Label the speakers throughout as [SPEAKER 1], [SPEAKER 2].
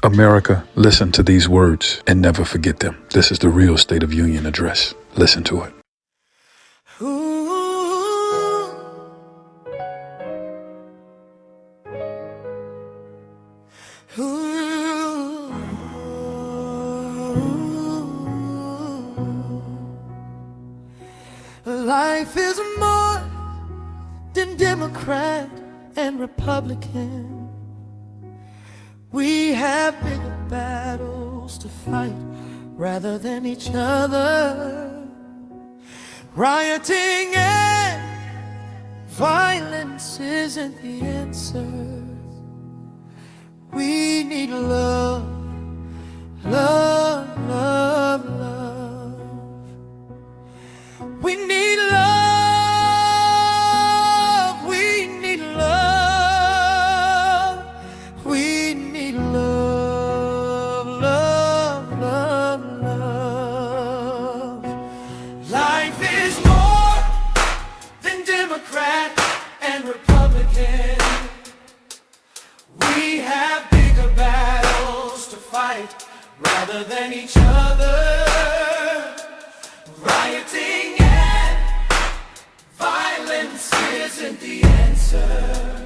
[SPEAKER 1] America, listen to these words and never forget them. This is the real State of Union address. Listen to it.
[SPEAKER 2] Ooh. Ooh. Life is more than Democrat and Republican. We have bigger battles to fight rather than each other. Rioting and violence isn't the answer. We need love, love, love, love. We need love, we need love, we need love, love, love, love. Life is more than Democrat and Republican. We have bigger battles to fight rather than each other. Rioting and violence isn't the answer.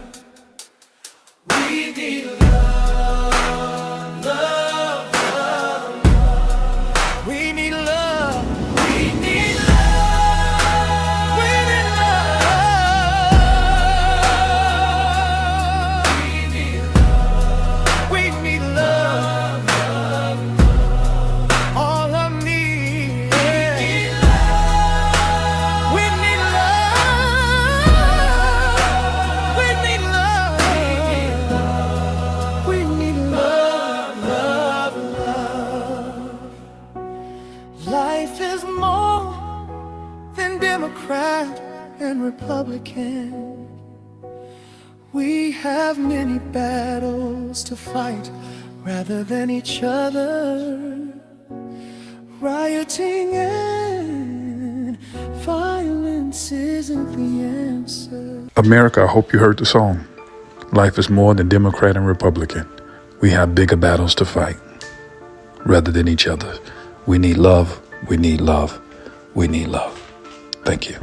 [SPEAKER 2] We need love, love, love, love. We need love. We need love. We need love. We need love, love, love. All of me. We need love. We need love. We need love. We need love, love, love. Life is more than Democrat and Republican. We have many battles to fight rather than each other. Rioting and violence isn't the answer.
[SPEAKER 1] America, I hope you heard the song. Life is more than Democrat and Republican. We have bigger battles to fight rather than each other. We need love, we need love, we need love. Thank you.